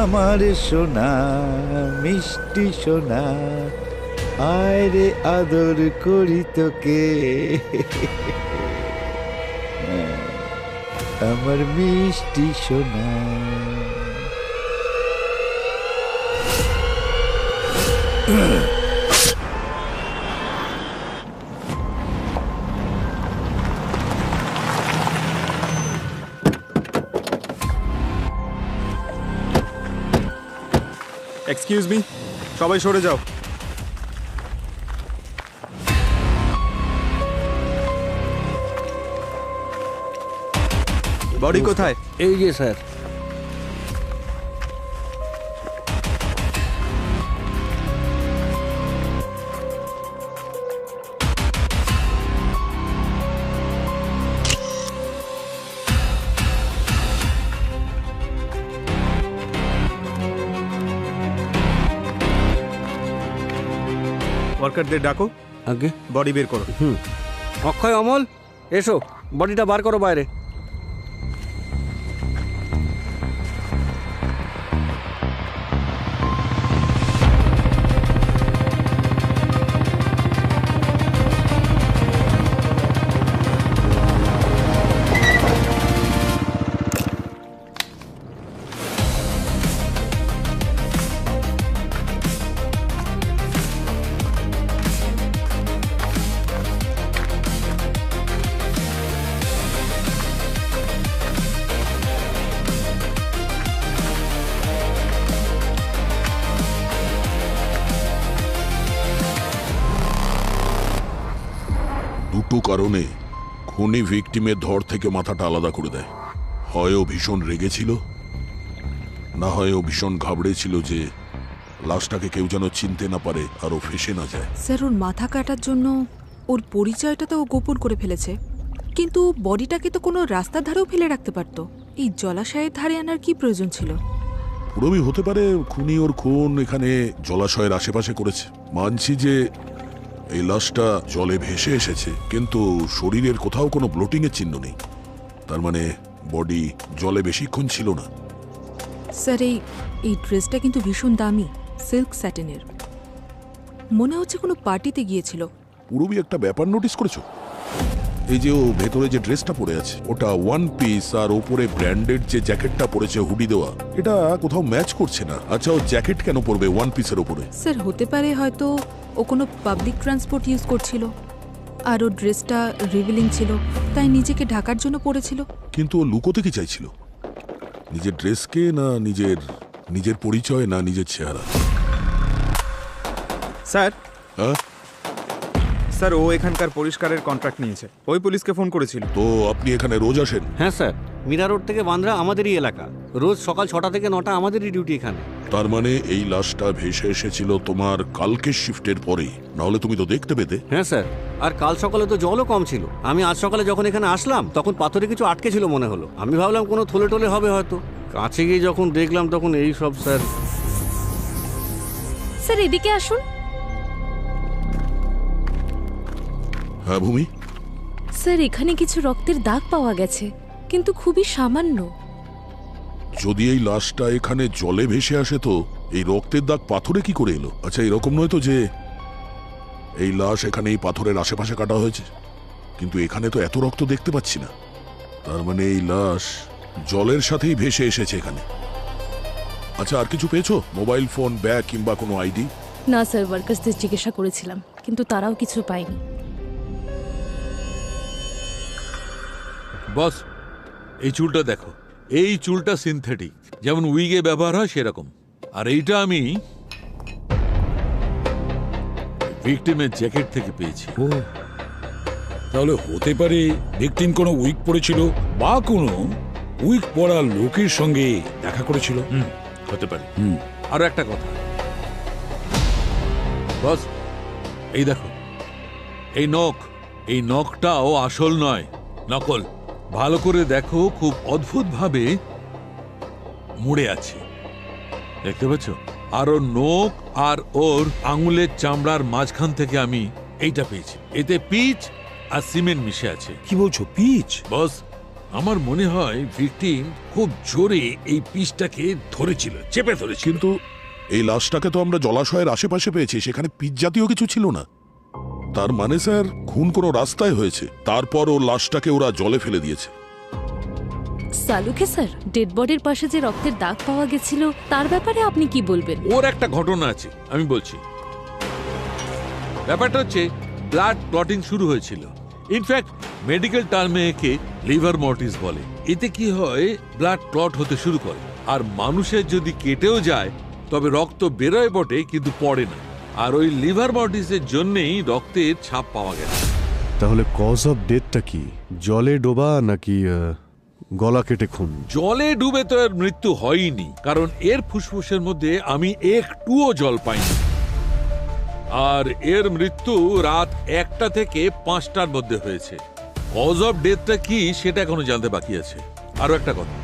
আমার সোনা মিষ্টি সোনা, আয় রে আদর করি তোকে, আমার মিষ্টি সোনা। এক্সকিউজ মি, সবাই সরে যাও। বডি কোথায়? এই যে স্যার। ওয়ার্কারদের ডাকো, আগে বডি বের করো। অক্ষয়, অমল, এসো, বডিটা বার করো বাইরে। দুটো কারণে খুনি ভিকটিমের ধর থেকে মাথাটা আলাদা করে দেয়। হয় ও ভীষণ রেগেছিল, না হয় ও ভীষণ ঘাবড়েছিল যে লাশটাকে কেউ যেন চিনতে না পারে আর ও ফেসে না যায়। স্যার, ওর মাথা কাটার জন্য ওর পরিচয়টা তো ও গোপন করে ফেলেছে, কিন্তু বডিটাকে তো কোনো রাস্তার ধারেও ফেলে রাখতে পারতো। এই জলাশয়ের ধারে আনার কি প্রয়োজন ছিল? পুরোই হতে পারে খুনি ওর খুন এখানে জলাশয়ের আশেপাশে করেছে। মানছি যে এই লাশটা জলে ভেসে এসেছে, কিন্তু শরীরের কোথাও কোনো ব্লোটিং এর চিহ্ন নেই। তার মানে বডি জলে বেশিক্ষণ ছিল না। স্যার, এই ড্রেসটা কিন্তু ভীষণ দামি, সিল্ক স্যাটিনের। মনে হচ্ছে কোনো পার্টিতে গিয়েছিল। পুরোই একটা ব্যাপার নোটিস করেছো? এই যে ও ভেতরে যে ড্রেসটা পরে আছে ওটা ওয়ান পিস, আর ওপরে ব্র্যান্ডেড যে জ্যাকেটটা পরেছে হুডি দেওয়া, এটা কোথাও ম্যাচ করছে না। আচ্ছা, ও জ্যাকেট কেন পরবে ওয়ান পিসের ওপরে? স্যার, হতে পারে হয়তো ও কোনো পাবলিক ট্রান্সপোর্ট ইউজ করছিল, আর ও ড্রেসটা রিভিলিং ছিল, তাই নিজেকে ঢাকার জন্য পরেছিল। কিন্তু ও লুকোতে কি চাইছিল? নিজের ড্রেসকে, না নিজের পরিচয়, না নিজের চেহারা? স্যার, হ্যাঁ স্যার, ও এখানকার পরিষ্কারের কন্ট্রাক্ট নিয়েছে। ওই পুলিশকে ফোন করেছিল। তো আপনি এখানে রোজ আসেন? হ্যাঁ স্যার, মীরা রোড থেকে বান্দ্রা আমাদেরই এলাকা। রোজ সকাল 6টা থেকে 9টা আমাদেরই ডিউটি এখানে। তার মানে এই লাশটা ভেসে এসেছিল তোমার কালকের শিফটের পরেই, নাহলে তুমি তো দেখতে পেতে। হ্যাঁ স্যার, আর কাল সকালে তো জলও কম ছিল। আমি আজ সকালে যখন এখানে আসলাম তখন পাথরে কিছু আটকে ছিল মনে হলো। আমি ভাবলাম কোনো থলে টলে হবে হয়তো। কাছে গিয়ে যখন দেখলাম তখন এই সব। স্যার, স্যার এদিকে আসুন। হ্যাঁ ভূমি, স্যার, এখানে কিছু রক্তের দাগ পাওয়া গেছে, কিন্তু খুবই সামান্য। যদি এই লাশটা এখানে জলে ভেসে আসে তো এই রক্তের দাগ পাথরে কি করে এলো? আচ্ছা, এরকম নয় তো যে এই লাশ এখানে এই পাথরের আশেপাশে কাটা হয়েছে, কিন্তু এখানে তো এত রক্ত দেখতে পাচ্ছি না। তার মানে এই লাশ জলের সাথেই ভেসে এসেছে এখানে। আচ্ছা, আর কিছু পেয়েছো? মোবাইল ফোন, ব্যাগ কিংবা কোনো আইডি? না স্যার, ওয়ার্কার্সদের জিজ্ঞাসা করেছিলাম, কিন্তু তারাও কিছু পায়নি। বস, এই চুলটা দেখো। এই চুলটা সিনথেটিক, যেমন উইগে ব্যবহার হয় সেরকম। আর এইটা আমি ভিকটিমের জ্যাকেট থেকে পেয়েছি। ও, তাহলে হতে পারে ভিকটিম কোনো উইক পরেছিল বা কোনো উইক পরা লোকের সঙ্গে দেখা করেছিল। হতে পারে। আরো একটা কথা বস, এই দেখো, এই নখটাও আসল নয়, নকল। ভালো করে দেখো, খুব অদ্ভুত ভাবে মুড়ে আছে, দেখতে পাচ্ছ? আর ওর নখ আর ওর আঙুলের চামড়ার মাঝখান থেকে আমি এইটা পেয়েছি। এতে পিচ আর সিমেন্ট মিশে আছে। কি বলছো? পিচ? বস, আমার মনে হয় ভিকটিম খুব জোরে এই পিসটাকে ধরেছিল, চেপে ধরেছিল। কিন্তু এই লাশটাকে তো আমরা জলাশয়ের আশেপাশে পেয়েছি, সেখানে পিচ জাতীয় কিছু ছিল না। তার মানে স্যার খুন কোনো রাস্তায় হয়েছে, তারপর ও লাশটাকে ওরা জলে ফেলে দিয়েছে। সালুকে স্যার, ডেড বডির পাশে যে রক্তের দাগ পাওয়া গেছিল তার ব্যাপারে আপনি কি বলবেন? ওর একটা ঘটনা আছে, আমি বলছি। ব্যাপারটা হচ্ছে ব্লাড ক্লটিং শুরু হয়েছিল। ইনফ্যাক্ট মেডিকেল টার্মে একে লিভার মর্টিস বলে। এতে কি হয়, ব্লাড ক্লট হতে শুরু করে, আর মানুষের যদি কেটেও যায় তবে রক্ত বেরোয় বটে কিন্তু পড়ে না। আর ওই লিভার মর্টিসের জন্যেই রক্তের ছাপ পাওয়া গেছে। তাহলে কজ অফ ডেথটা কি? জলে ডোবা নাকি গলা কেটে খুন? জলে ডুবে তো এর মৃত্যু হয়নি, কারণ এর ফুসফুসের মধ্যে আমি একটুও জল পাইনি। আর এর মৃত্যু রাত 1টা থেকে 5টার মধ্যে হয়েছে। কজ অফ ডেথটা কি সেটা এখনো জানতে বাকি আছে। আরো একটা কথা,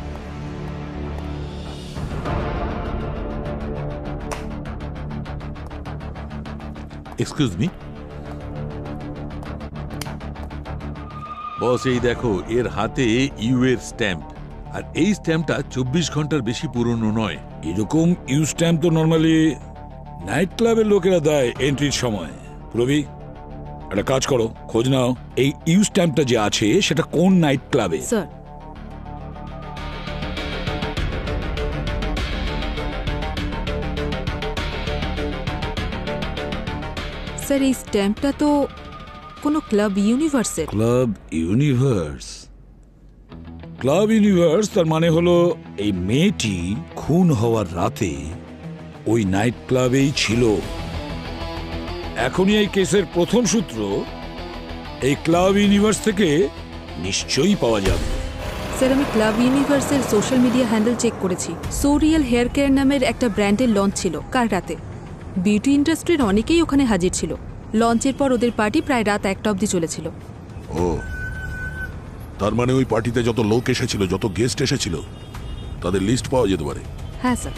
এক্সকিউজ মি বস, এই দেখো এর হাতে ইউ এর স্ট্যাম্প, আর এই স্ট্যাম্পটা 24 ঘন্টার বেশি পুরনো নয়। এরকম ইউ স্ট্যাম্প তো নর্মালি নাইট ক্লাবের লোকেরা দেয় এন্ট্রির সময়। রবি, একটা কাজ করো, খোঁজ নাও এই ইউ স্ট্যাম্পটা যে আছে সেটা কোন নাইট ক্লাবে। স্যার, স্যার এই স্ট্যাম্পটা তো কোনো ক্লাব ইউনিভার্সের। Club universe? ক্লাব ইউনিভার্স তার মানে হলো এই মেয়েটি খুন হওয়ার রাতে ওই নাইট ক্লাবেই ছিল। এখনই এই কেসের প্রথম সূত্র এই ক্লাব ইউনিভার্স থেকে নিশ্চয়ই পাওয়া যাবে। স্যার, আমি ক্লাব ইউনিভার্সের সোশ্যাল মিডিয়া হ্যান্ডেল চেক করেছি। সোরিয়াল হেয়ার কেয়ার নামের একটা ব্র্যান্ডের লঞ্চ ছিল কাল রাতে। বিউটি ইন্ডাস্ট্রির অনেকেই ওখানে হাজির ছিল। লঞ্চের পর ওদের পার্টি প্রায় রাত 1টা অবধি চলেছিল। ও, তার মানে ওই পার্টিতে যত লোক এসেছিল, যত গেস্ট এসেছিল, তাদের লিস্ট পাওয়া যেতে পারে। হ্যাঁ স্যার।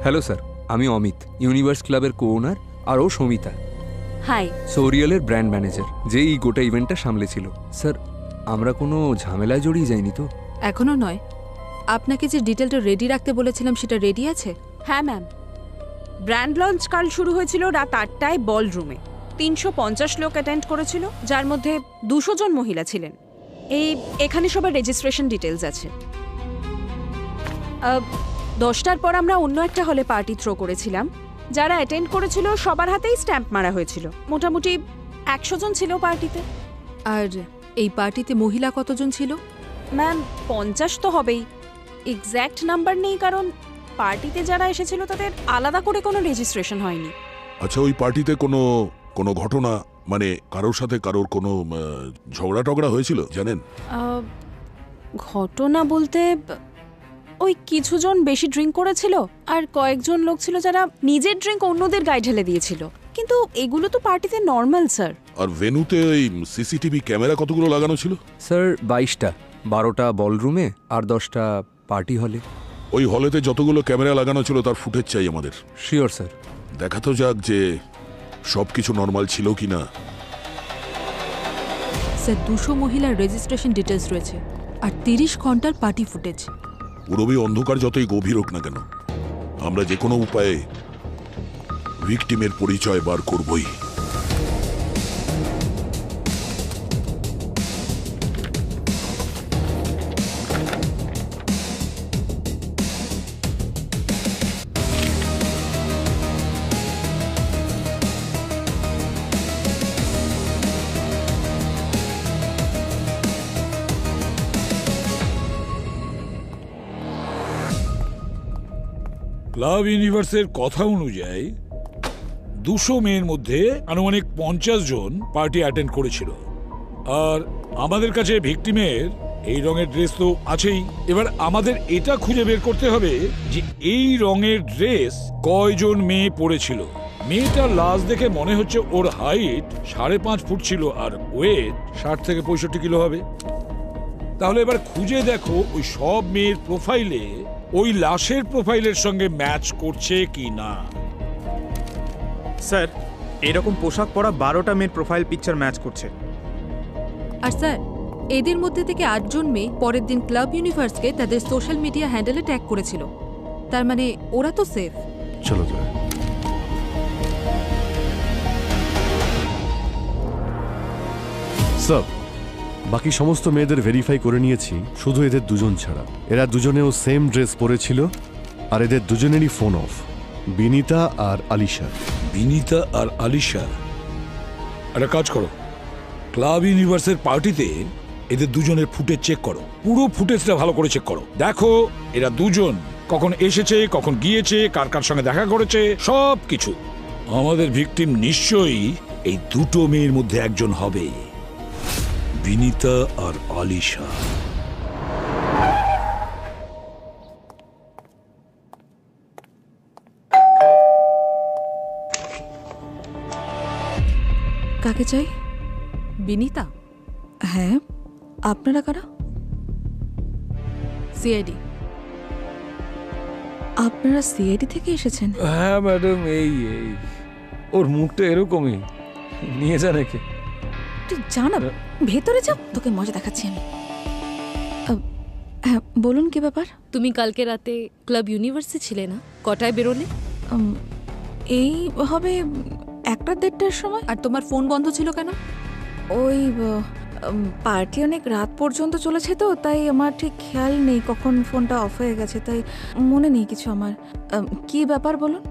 হ্যালো স্যার, আমি অমিত, ইউনিভার্স ক্লাবের কো ওনার, আর ও সমিতা, হাই। সোরিয়ালের ব্র্যান্ড ম্যানেজার, যে এই গোটা ইভেন্টটা সামলেছিল। স্যার, আমরা কোনো ঝামেলায় জড়িয়ে যাইনি তো? এখনো নয়। আপনাকে যে ডিটেলটা রেডি রাখতে বলেছিলাম সেটা রেডি আছে? হ্যাঁ ম্যাম। ব্র্যান্ড লঞ্চ কাল শুরু হয়েছিল রাত 8টায় বল রুমে। 350 লোক অ্যাটেন্ড করেছিল, যার মধ্যে 200 জন মহিলা ছিলেন। এখানে সবার রেজিস্ট্রেশন ডিটেলস আছে। 10টার পর আমরা অন্য একটা হলে পার্টি থ্রো করেছিলাম। যারা অ্যাটেন্ড করেছিল সবার হাতেই স্ট্যাম্প মারা হয়েছিল। মোটামুটি 100 জন ছিল পার্টিতে। আর এই পার্টিতে মহিলা কতজন ছিল? ম্যাম 50 তো হবেই। এক্স্যাক্ট নাম্বার নেই, কারণ পার্টিতে যারা এসেছিল তাদের আলাদা করে কোনো রেজিস্ট্রেশন হয়নি। আচ্ছা, ওই পার্টিতে কোনো ঘটনা, মানে কারোর সাথে কারোর কোনো ঝগড়া টগড়া হয়েছিল জানেন? ঘটনা বলতে ওই কিছুজন বেশি ড্রিঙ্ক করেছিল, আর কয়েকজন লোক ছিল যারা নিজের ড্রিঙ্ক অন্যদের গায়ে ঢেলে দিয়েছিল। কিন্তু এগুলো তো পার্টিতে নর্মাল স্যার। আর ভেন্যুতে ওই সিসিটিভি ক্যামেরা কতগুলো লাগানো ছিল? স্যার 22টা, 12টা বলরুমে আর 10টা পার্টি হলে। ওই হলেতে যতগুলো ক্যামেরা লাগানো ছিল তার ফুটেজ চাই আমাদের। Sure sir. দেখা তো যাক যে সবকিছু নর্মাল ছিল কিনা। স্যার 200 মহিলার রেজিস্ট্রেশন ডিটেলস রয়েছে, আর 30 ঘন্টার পার্টি ফুটেজ। পুরবী অন্ধকার যতই গভীর হোক না কেন, আমরা যে কোনো উপায়ে ভিকটিমের পরিচয় বার করবই। ক্লাব ইউনিভার্সের কথা অনুযায়ী 200 মেয়ের মধ্যে আনুমানিক 50 জন পার্টি অ্যাটেন্ড করেছিল। আর আমাদের কাছে ভিকটিমের এই রঙের ড্রেস তো আছেই। এবার আমাদের এটা খুঁজে বের করতে হবে যে এই রঙের ড্রেস কয়জন মেয়ে পরেছিল। মেয়েটার লাশ দেখে মনে হচ্ছে ওর হাইট 5.5 ফুট ছিল, আর ওয়েট 60 থেকে 65 কিলো হবে। তাহলে এবার খুঁজে দেখো ওই সব মেয়ের প্রোফাইলে ওই লাশের প্রোফাইলের সঙ্গে ম্যাচ করছে কি না। স্যার এরকম পোশাক পরা 12টা মেয়ের প্রোফাইল পিকচার ম্যাচ করছে। আর স্যার, এদের মধ্যে থেকে 8 জন মেয়ে পরের দিন ক্লাব ইউনিভার্সকে তাদের সোশ্যাল মিডিয়া হ্যান্ডেলে ট্যাগ করেছিল। তার মানে ওরা তো সেফ। চলো যায়। স্যার, বাকি সমস্ত মেয়েদের ভেরিফাই করে নিয়েছি, শুধু এদের দুজন ছাড়া। এরা দুজনেও সেম ড্রেস পরেছিল, আর এদের দুজনেরই ফোন অফ, বিনিতা আর আলিশা। বিনিতা আর আলিশা, একটা কাজ করো, ক্লাব ইউনিভার্সের পার্টিতে এদের দুজনের ফুটেজ চেক করো, পুরো ফুটেজটা ভালো করে চেক করো। দেখো এরা দুজন কখন এসেছে, কখন গিয়েছে, কার কার সঙ্গে দেখা করেছে, সব কিছু। আমাদের ভিকটিম নিশ্চয়ই এই দুটো মেয়ের মধ্যে একজন হবে, বিনিতা আর আলিশা। কাকে চাই? বিনিতা? হ্যাঁ, আপনারা কারা? সিআইডি। আপনারা সিআইডি থেকে এসেছেন? হ্যাঁ ম্যাডাম, এই ওর মুখটা এরকমই, নিয়ে যান একে। তুই জানা, ভেতরে যা, তোকে মজা দেখাচ্ছি আমি। হ্যাঁ বলুন, কি ব্যাপার? তুমি কালকে রাতে ক্লাব ইউনিভার্সে ছিলে না? কটায় বেরোলে? এই হবে 1-1:30টার সময়। আর তোমার ফোন বন্ধ ছিল কেন? ওই পার্টি অনেক রাত পর্যন্ত চলেছে তো, তাই আমার ঠিক খেয়াল নেই কখন ফোনটা অফ হয়ে গেছে, তাই মনে নেই কিছু আমার। কি ব্যাপার বলুন?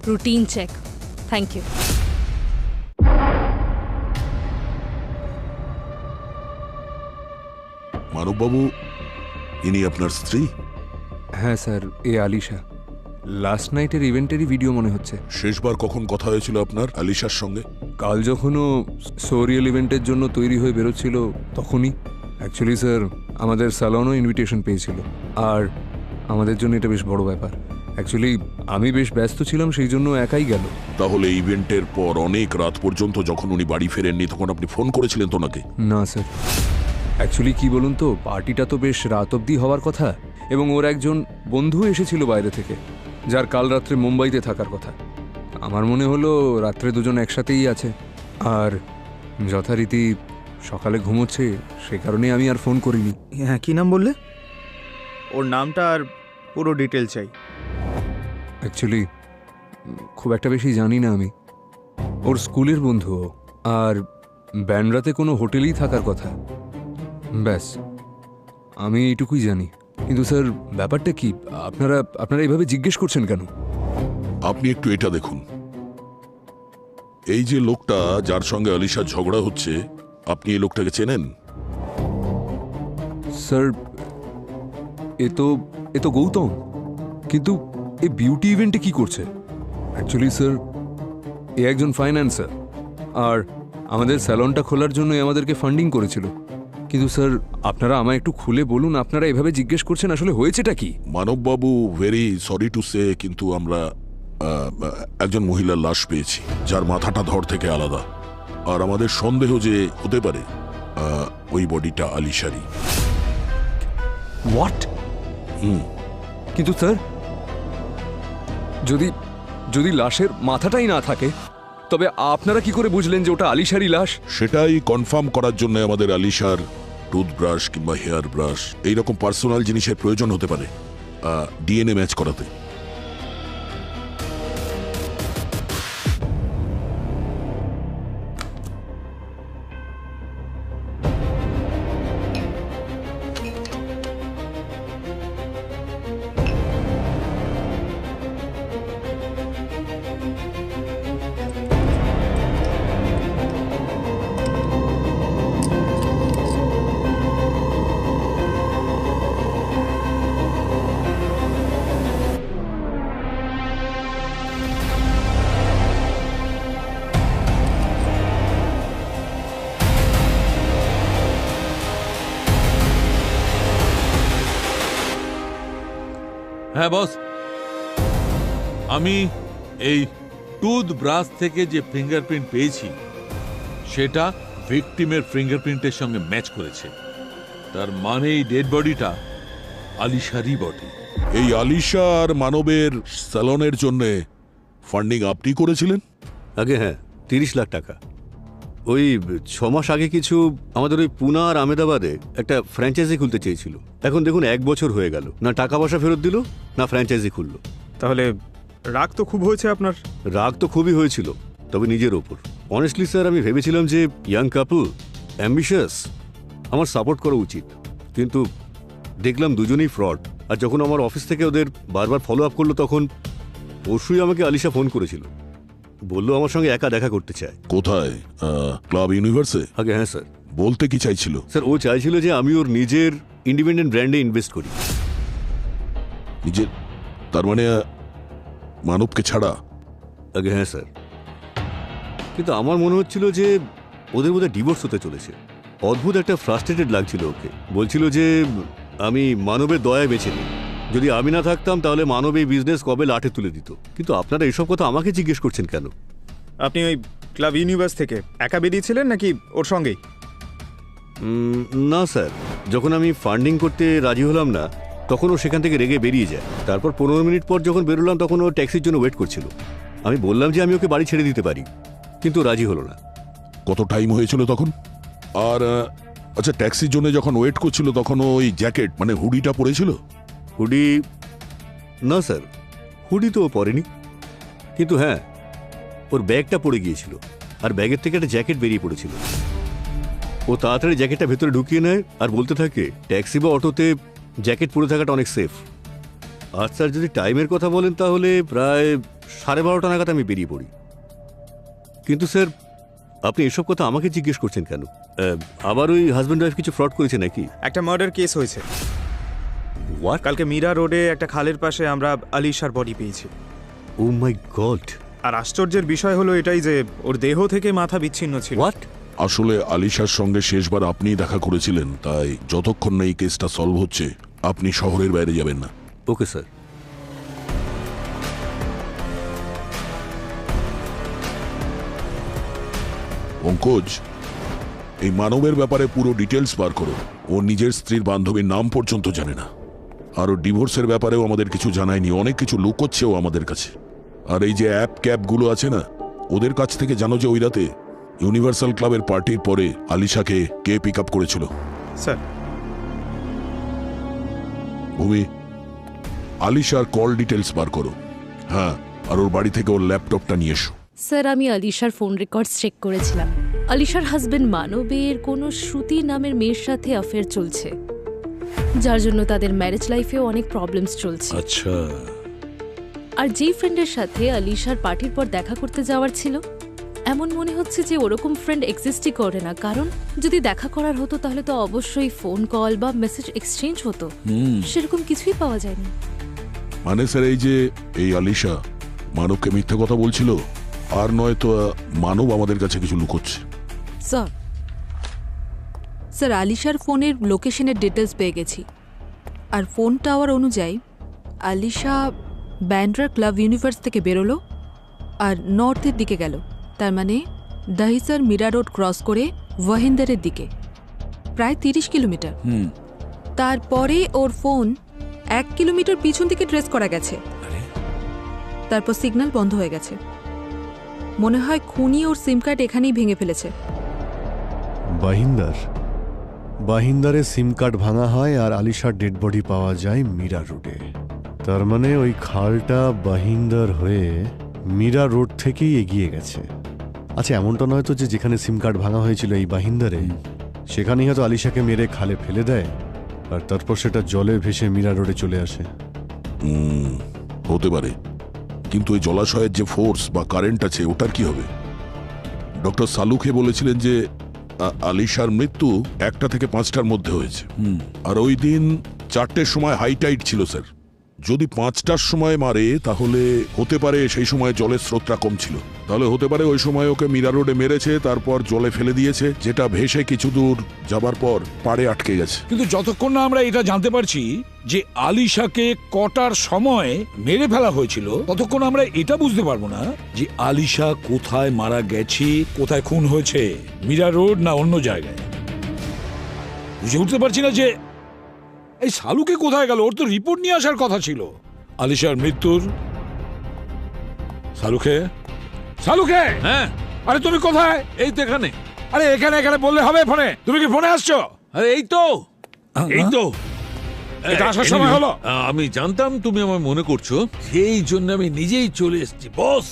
Routine check. Thank you. মানববাবু, ইনি আপনার স্ত্রী? হ্যাঁ স্যার, এ আলিশা। লাস্ট নাইটের ইভেন্টেরই ভিডিও মনে হচ্ছে। শেষবার কখন কথা হয়েছিল আপনার আলিশার সঙ্গে? কাল যখন ও সোরিয়াল ইভেন্টের জন্য তৈরি হয়ে বেরোচ্ছিল তখনই। অ্যাকচুয়ালি স্যার, আমাদের স্যালনও ইনভিটেশন পেয়েছিল, আর আমাদের জন্য এটা বেশ বড় ব্যাপার। অ্যাকচুয়ালি আমি বেশ ব্যস্ত ছিলাম, সেই জন্য একাই গেল। তাহলে ইভেন্টের পর অনেক রাত পর্যন্ত যখন উনি বাড়ি ফেরেননি, তখন আপনি ফোন করেছিলেন তো ওনাকে? না স্যার, অ্যাকচুয়ালি কি বলুন তো, পার্টিটা তো বেশ রাত অবধি হওয়ার কথা, এবং ওর একজন বন্ধু এসেছিল বাইরে থেকে, যার কাল রাত্রে মুম্বাইতে থাকার কথা। আমার মনে হলো রাত্রে দুজন একসাথেই আছে, আর যথারীতি সকালে ঘুমোচ্ছে, সেই কারণে আমি আর ফোন করিনি। হ্যাঁ, কি নাম বললে? ওর নামটা আর পুরো ডিটেল চাই। অ্যাকচুয়ালি খুব একটা বেশি জানি না আমি। ওর স্কুলের বন্ধু ও, আর ব্যান্ডরাতে কোনো হোটেলেই থাকার কথা। ব্যাস, আমি এইটুকুই জানি। কিন্তু স্যার, ব্যাপারটা কি? আপনারা এইভাবে জিজ্ঞেস করছেন কেন? আপনি একটু এটা দেখুন, এই যে লোকটা যার সঙ্গে আলিশার ঝগড়া হচ্ছে, আপনি এই লোকটাকে চেনেন? স্যার, এ তো গৌতম, কিন্তু এই বিউটি ইভেন্টে কি করছে? অ্যাকচুয়ালি স্যার, এ একজন ফাইন্যান্সার, আর আমাদের স্যালনটা খোলার জন্যই আমাদেরকে ফান্ডিং করেছিল। কিন্তু স্যার, আপনারা আমায় একটু খুলে বলুন, আপনারা এভাবে জিজ্ঞেস করছেন, আসলে হয়েছেটা কি? মানববাবু, ভেরি সরি টু সে, কিন্তু আমরা একজন মহিলার লাশ পেয়েছি, যার মাথাটা ধড় থেকে আলাদা, আর আমাদের সন্দেহ যে হতে পারে ওই বডিটা আলিশারি। হোয়াট? কিন্তু স্যার, যদি লাশের মাথাটাই না থাকে, তবে আপনারা কি করে বুঝলেন যে ওটা আলিশারি লাশ? সেটাই কনফার্ম করার জন্য আমাদের আলিশার টুথব্রাশ কিংবা হেয়ার ব্রাশ, এইরকম পার্সোনাল জিনিসের প্রয়োজন হতে পারে ডিএনএ ম্যাচ করাতে। হ্যাঁ বস, আমি এই টুথব্রাশ থেকে যে ফিঙ্গারপ্রিন্ট পেয়েছি সেটা ভিকটিমের ফিঙ্গারপ্রিন্টের সঙ্গে ম্যাচ করেছে। তার মানে এই ডেড বডিটা আলিশারি বডি। এই আলিশা আর মানবের স্যালনের জন্য ফান্ডিং আপনি করেছিলেন? আগে হ্যাঁ, 30 লাখ টাকা। ওই 6 মাস আগে কিছু আমাদের ওই পুনা আর আহমেদাবাদে একটা ফ্র্যাঞ্চাইজি খুলতে চেয়েছিল। এখন দেখুন 1 বছর হয়ে গেল, না টাকা পয়সা ফেরত দিল না ফ্র্যাঞ্চাইজি খুললো। তাহলে রাগ তো খুব হয়েছে আপনার। রাগ তো খুবই হয়েছিল, তবে নিজের ওপর। অনেস্টলি স্যার, আমি ভেবেছিলাম যে ইয়াং কাপল, অ্যাম্বিশাস, আমার সাপোর্ট করা উচিত, কিন্তু দেখলাম দুজনেই ফ্রড। আর যখন আমার অফিস থেকে ওদের বারবার ফলো আপ করলো, তখন পরশুই আমাকে আলিশা ফোন করেছিল, বললো আমার সঙ্গে একা দেখা করতে চায়। কোথায়? ক্লাব ইউনিভার্সে? আগে হ্যাঁ স্যার। বলতে কি চাইছিল? স্যার ও চাইছিল যে আমি ওর নিজের ইন্ডিপেন্ডেন্ট ব্র্যান্ডে ইনভেস্ট করি। নিজের? তার মানে মানবকে ছাড়া? আগে হ্যাঁ স্যার, কিন্তু আমার মনে হচ্ছিল যে ওদের বোধহয় ডিভোর্স হতে চলেছে। অদ্ভুত একটা ফ্রাস্ট্রেটেড লাগছিল ওকে। বলছিল যে আমি মানবের দয়ায় বেঁচে নিই, যদি আমি না থাকতাম তাহলে মানব এই বিজনেস কবে লাঠে তুলে দিত। কিন্তু আপনারা এসব কথা আমাকে জিজ্ঞেস করছেন কেন? আপনি ওই ক্লাব ইউনিভার্স থেকে একা বেরিয়েছিলেন নাকি ওর সঙ্গেই? না স্যার, যখন আমি ফান্ডিং করতে রাজি হলাম না, তখন ও সেখান থেকে রেগে বেরিয়ে যায়। তারপর 15 মিনিট পর যখন বেরোলাম, তখন ও ট্যাক্সির জন্য ওয়েট করছিল। আমি বললাম যে আমি ওকে বাড়ি ছেড়ে দিতে পারি, কিন্তু রাজি হলো না। কত টাইম হয়েছিল তখন? আর আচ্ছা, ট্যাক্সির জন্য যখন ওয়েট করছিল তখন ওই জ্যাকেট মানে হুডিটা পরেছিল? হুডি? না স্যার, হুডি তো ও পরেনি, কিন্তু হ্যাঁ ওর ব্যাগটা পড়ে গিয়েছিল, আর ব্যাগের থেকে একটা জ্যাকেট বেরিয়ে পড়েছিল। ও তাড়াতাড়ি জ্যাকেটটা ভেতরে ঢুকিয়ে নেয় আর বলতে থাকে ট্যাক্সি বা অটোতে জ্যাকেট পরে থাকাটা অনেক সেফ। আর স্যার, যদি টাইমের কথা বলেন তাহলে প্রায় 12:30 নাগাদ আমি বেরিয়ে পড়ি। কিন্তু স্যার, আপনি এসব কথা আমাকে জিজ্ঞেস করছেন কেন? আবার ওই হাজব্যান্ড ওয়াইফ কিছু ফ্রড করেছে নাকি? একটা মার্ডার কেস হয়েছে। কালকে মীরা রোডে একটা খালের পাশে আমরা আলিশার বডি পেয়েছি। ও মাই গড! আর আশ্চর্যের বিষয় হলো এটাই যে ওর দেহ থেকে মাথা বিচ্ছিন্ন ছিল। আসলে আলিশার সঙ্গে শেষবার আপনিই দেখা করেছিলেন, তাই যতক্ষণ না এই কেসটা সলভ হচ্ছে আপনি শহরের বাইরে যাবেন না। Okay sir. পঙ্কজ, এই মানবের ব্যাপারে পুরো ডিটেলস বার করো। ও নিজের স্ত্রীর বান্ধবীর নাম পর্যন্ত জানে না, আর ও ডিভোর্সের ব্যাপারেও আমাদের কিছু জানায়নি। অনেক কিছু লুকোচ্ছেও আমাদের কাছে। আর এই যে অ্যাপ ক্যাবগুলো আছে না, ওদের কাছ থেকে জানো যে ওই রাতে ইউনিভার্সাল ক্লাবের পার্টির পরে আলিশাকে কে পিক আপ করেছিল? স্যার। ভূমি, আলিশার কল ডিটেলস বার করো। হ্যাঁ, আর ওর বাড়ি থেকে ওর ল্যাপটপটা নিয়ে এসো। স্যার, আমি আলিশার ফোন রেকর্ডস চেক করেছিলাম। আলিশার হাজবেন্ড মানবের কোনো শ্রুতি নামের মেয়ের সাথে অ্যাফেয়ার চলছে, যার জন্য তাদের ম্যারেজ লাইফেও অনেক প্রবলেমস চলছে। আচ্ছা। আর যেই ফ্রেন্ডের সাথে আলিশার পার্টির পর দেখা করতে যাওয়ার ছিল, এমন মনে হচ্ছে যে ওরকম ফ্রেন্ড এক্সিস্টই করে না। কারণ যদি দেখা করার হতো তাহলে তো অবশ্যই ফোন কল বা মেসেজ এক্সচেঞ্জ হতো, সেরকম কিছুই পাওয়া যায়নি। মানে স্যার, এই যে এই আলিশা মানবকে মিথ্যে কথা বলছিল, আর নয়তো মানব আমাদের কাছে কিছু লুকোচ্ছে। স্যার, আলিশার ফোনের লোকেশনের ডিটেলস পেয়ে গেছি, আর ফোন টাওয়ার অনুযায়ী আলিশা ব্যান্ড্রা ক্লাব ইউনিভার্স থেকে বেরোলো আর নর্থের দিকে গেল। তার মানে দহিসর মীরা রোড ক্রস করে ওয়াহিন্দারের দিকে, প্রায় 30 কিলোমিটার। তারপরে ওর ফোন 1 কিলোমিটার পিছন থেকে ট্রেস করা গেছে, তারপর সিগন্যাল বন্ধ হয়ে গেছে। মনে হয় খুনি ওর সিম কার্ড এখানেই ভেঙে ফেলেছে। বাহিন্দারে সিম কার্ড ভাঙা হয় আর আলিশার ডেড বডি পাওয়া যায় মীরা রোডে। তার মানে ওই খালটা বাহিন্দার হয়ে মীরা রোড থেকেই এগিয়ে গেছে। আচ্ছা, এমনটা নয় তো যে যেখানে সিম কার্ড ভাঙা হয়েছিল এই বাহিন্দারে, সেখানেই হয়তো আলিশাকে মেরে খালে ফেলে দেয় আর তারপর সেটা জলে ভেসে মীরা রোডে চলে আসে? হতে পারে, কিন্তু ওই জলাশয়ের যে ফোর্স বা কারেন্ট আছে ওটার কি হবে? ডক্টর সালুখে বলেছিলেন যে আলিশার মৃত্যু 1টা থেকে 5টার মধ্যে হয়েছে, আর ওই দিন 4টের সময় হাই টাইড ছিল স্যার। যদি 5টার সময় মারে তাহলে হতে পারে সেই সময় জলের স্রোতটা কম ছিল, তাহলে হতে পারে ওই সময় ওকে মীরা রোডে মেরেছে, তারপর জলে ফেলে দিয়েছে, যেটা ভেসে কিছু দূর যাবার পর পাড়ে আটকে গেছে। কিন্তু যতক্ষণ না আমরা এটা জানতে পারছি যে আলিশাকে কটার সময় মেরে ফেলা হয়েছিল, ততক্ষণ আমরা এটা বুঝতে পারবো না যে আলিশা কোথায় মারা গেছে, কোথায় খুন হয়েছে, মীরা রোড না অন্য জায়গায়। বুঝে উঠতে পারছি না যে এই শালুকে কোথায় গেল? ওর তো রিপোর্ট নিয়ে আসার কথা ছিল আলিশার মৃত্যুর। শালুকে, শালুকে, হ্যাঁ, আরে তুমি কোথায়? এই তো এখানে। আরে এখানে এখানে বললে হবে ফোনে? তুমি কি ফোনে আসছো? আরে এই তো, এই তো। এটা আসার সময় হলো? আমি জানতাম তুমি আমায় মনে করছো, সেই জন্য আমি নিজেই চলে এসেছি বস।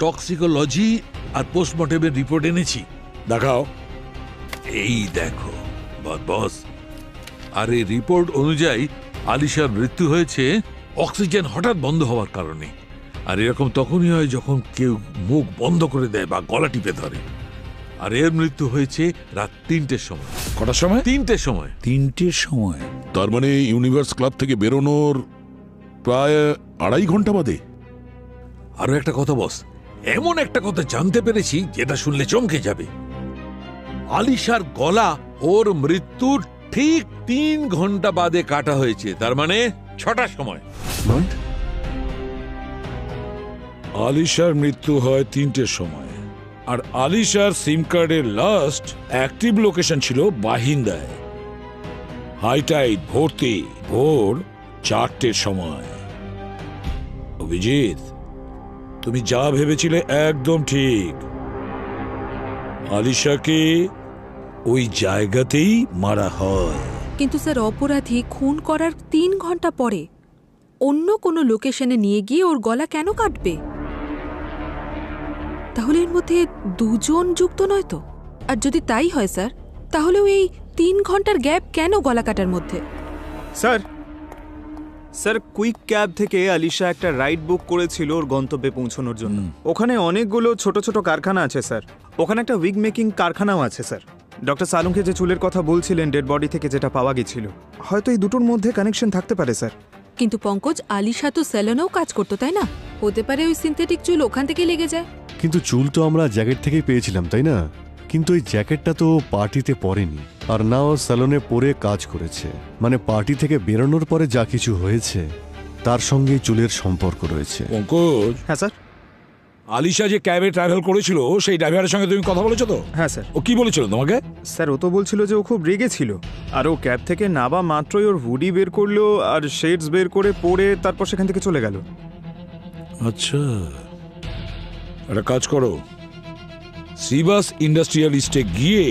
টক্সিকোলজি আর পোস্টমর্টেমের রিপোর্ট এনেছি। দেখাও। এই দেখো বস, আর এই রিপোর্ট অনুযায়ী আলিশার মৃত্যু হয়েছে অক্সিজেন হঠাৎ বন্ধ হওয়ার কারণে। আর এরকম তখনই হয় যখন কেউ মুখ বন্ধ করে দেয় বা গলা টিপে ধরে। আর এর মৃত্যু হয়েছে রাত 3টের সময়। কটার সময়? 3টের সময়। 3টের সময়? তার মানে ইউনিভার্স ক্লাব থেকে বেরোনোর প্রায় 2.5 ঘন্টা বাদে। আরো একটা কথা বস, এমন একটা কথা জানতে পেরেছি যেটা শুনলে চমকে যাবে। আলিশার গলা ওর মৃত্যুর ঠিক 3 ঘন্টা বাদে কাটা হয়েছে, তার মানে 6টার সময়। আলিশার মৃত্যু হয় 3টের সময়, আর আলিশার সিম কার্ডের লাস্ট অ্যাক্টিভ লোকেশন ছিল বাহিন্দায়। হাইটাইড ভর্তি ভোর 4টের সময়। অভিজিৎ, তুমি যা ভেবেছিলে একদম ঠিক। আলিশাকে ওই জায়গাতেই মারা হয়। কিন্তু স্যার অপরাধী খুন করার 3 ঘন্টা পরে অন্য কোনো লোকেশনে নিয়ে গিয়ে ওর গলা কেন কাটবে? তাহলে এর মধ্যে 2 জন যুক্ত নয় তো? আর যদি তাই হয় স্যার, তাহলেও এই 3 ঘন্টার গ্যাপ কেন গলা কাটার মধ্যে? স্যার কুইক ক্যাব থেকে আলিশা একটা রাইড বুক করেছিল ওর গন্তব্যে পৌঁছানোর জন্য। ওখানে অনেকগুলো ছোট ছোট কারখানা আছে স্যার। ওখানে একটা উইগ মেকিং কারখানাও আছে স্যার। ডক্টর সালুংকে যে চুলের কথা বলছিলেন ডেড বডি থেকে যেটা পাওয়া গেছিল, হয়তো এই দুটোর মধ্যে কানেকশন থাকতে পারে স্যার। কিন্তু পঙ্কজ, আলিশা তো সেলুনেও কাজ করতো, তাই না? হতে পারে ওই সিনথেটিক চুল ওখান থেকে লেগে যায়। কিন্তু চুল তো আমরা জ্যাকেট থেকেই পেয়েছিলাম, তাই না? কিন্তু ওই জ্যাকেটটা তো পার্টিতে পরেনি, আর না ও স্যালনে পরে কাজ করেছে। মানে পার্টি থেকে বেরোনোর পরে যা কিছু হয়েছে তার সঙ্গে চুলের সম্পর্ক রয়েছে। পঙ্কজ। হ্যাঁ স্যার। আলিশা যে ক্যাবে ট্রাভেল করেছিল সেই ড্রাইভারের সঙ্গে তুমি কথা বলেছো তো? হ্যাঁ স্যার। ও কি বলেছিল তোমাকে? স্যার ও তো বলছিল যে ও খুব রেগে ছিল, আর ও ক্যাব থেকে নাবা মাত্রই ওর হুডি বের করলো আর শেডস বের করে পরে তারপর সেখান থেকে চলে গেল। আচ্ছা, একটা কাজ করো, সিবাস ইন্ডাস্ট্রিয়ালিস্টে গিয়ে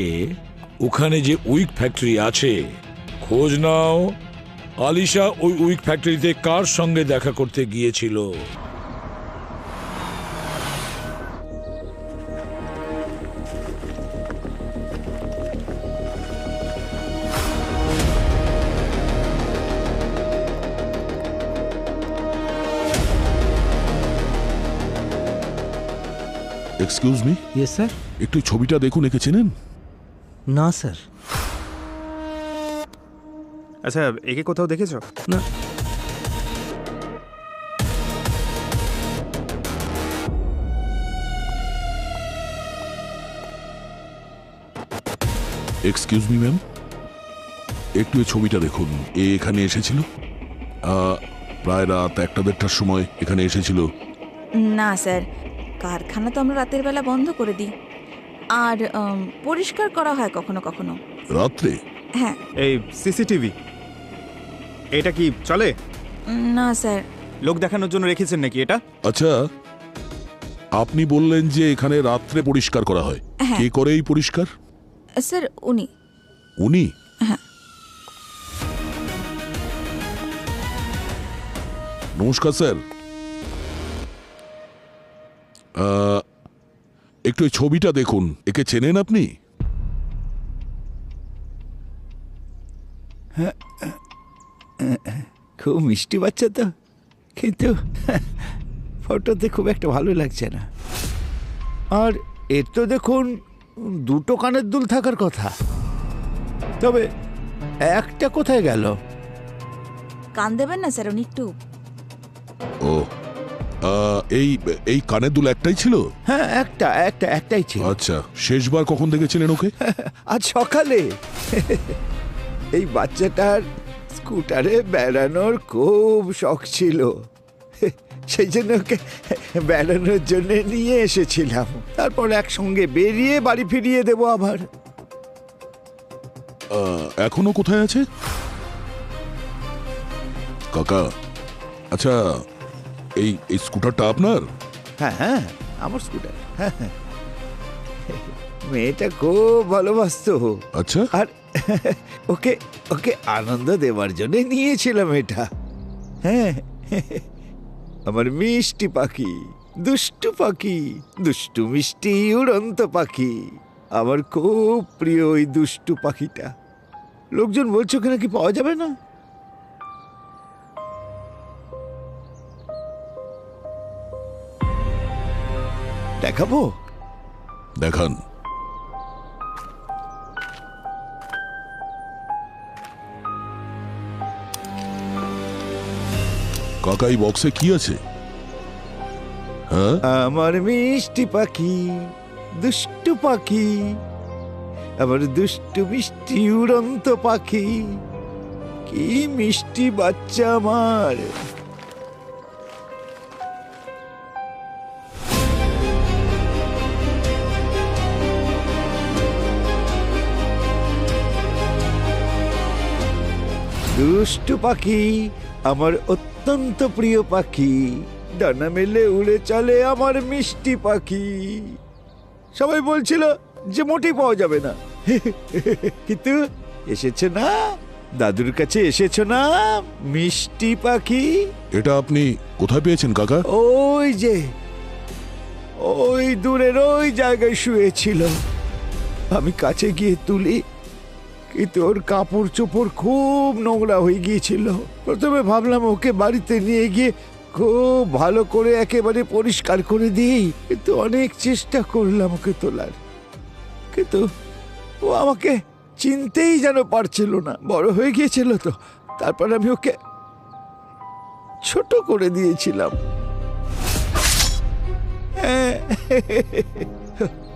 ওখানে যে উইক ফ্যাক্টরি আছে খোঁজ নাও। আলিশা ওই উইক ফ্যাক্টরিতে কার সঙ্গে দেখা করতে গিয়েছিল? Excuse me. Yes sir. একটু ছবিটা দেখুন, একে চেনেন? না স্যার। আচ্ছা, একে কোথাও দেখেছো? না। এক্সকিউজ মি ম্যাম, একটু এই ছবিটা দেখুন। এ এখানে এসেছিল প্রায় রাত 1-1:30টার সময় এখানে এসেছিল। না স্যার, কারখানা তো আমরা রাতের বেলা বন্ধ করে দিই, আর পরিষ্কার করা হয় কখনো কখনো রাত্রে। হ্যাঁ। এই সিসিটিভি এটা কি চলে? না স্যার। লোক দেখানোর জন্য রেখেছেন নাকি এটা? আচ্ছা, আপনি বললেন যে এখানে রাত্রে পরিষ্কার করা হয়। হ্যাঁ। কে করে এই পরিষ্কার? স্যার উনি। উনি? হ্যাঁ। নমস্কার স্যার। একটু এই ছবিটা দেখুন, একে চেনেন আপনি? খুব মিষ্টি বাচ্চা তো, কিন্তু ফটোতে খুব একটা ভালো লাগছে না। আর এর তো দেখুন 2টো কানের দুল থাকার কথা, তবে একটা কোথায় গেল? কান দেবেন না স্যার, উনি একটু। ও, এই এই কানের দুল একটাই ছিল? হ্যাঁ, একটাই ছিল। আচ্ছা, শেষবার কখন দেখেছিলেন ওকে? আজ সকালে। এই বাচ্চাটার স্কুটারে বেড়ানোর খুব শখ ছিল, সেই জন্য ওকে বেড়ানোর জন্য নিয়ে এসেছিলাম। তারপর একসঙ্গে বেরিয়ে বাড়ি ফিরিয়ে দেবো আবার। এখনো কোথায় আছে? কাকা, আচ্ছা এই এই স্কুটারটা আপনার? হ্যাঁ হ্যাঁ, আমার স্কুটার। হ্যাঁ হ্যাঁ, মেয়েটা খুব ভালোবাসতো। আচ্ছা, আর ওকে ওকে আনন্দ দেওয়ার জন্য নিয়েছিলাম এটা। হ্যাঁ, আমার মিষ্টি পাখি, দুষ্টু পাখি, দুষ্টু মিষ্টি উড়ন্ত পাখি। আমার খুব প্রিয় ওই দুষ্টু পাখিটা। লোকজন বলছে ওকে নাকি পাওয়া যাবে না। দেখাবো? দেখান। কাকা, এই বক্সে কি আছে? হ্যাঁ, আমার মিষ্টি পাখি, দুষ্টু পাখি, আমার দুষ্টু মিষ্টি উড়ন্ত পাখি, কি মিষ্টি বাচ্চা আমার। দুষ্টু পাখি, আমার অত্যন্ত প্রিয় পাখি, ডানা মেলে উড়ে চলে আমার মিষ্টি পাখি। সবাই বলছিল যে মোটেই পাওয়া যাবে না, কিন্তু এসেছে না, দাদুর কাছে এসেছো না মিষ্টি পাখি। এটা আপনি কোথায় পেয়েছেন কাকা? ওই যে ওই দূরের ওই জায়গায় শুয়েছিল। আমি কাছে গিয়ে তুলি, কিন্তু ওর কাপড় চোপড় খুব নোংরা হয়ে গিয়েছিল। প্রথমে ভাবলাম ওকে বাড়িতে নিয়ে গিয়ে খুব ভালো করে একেবারে পরিষ্কার করে দিই, কিন্তু অনেক চেষ্টা করলাম ওকে তোলার, কিন্তু ও আমাকে চিনতেই যেন পারছিল না। বড় হয়ে গিয়েছিল তো, তারপর আমি ওকে ছোট করে দিয়েছিলাম।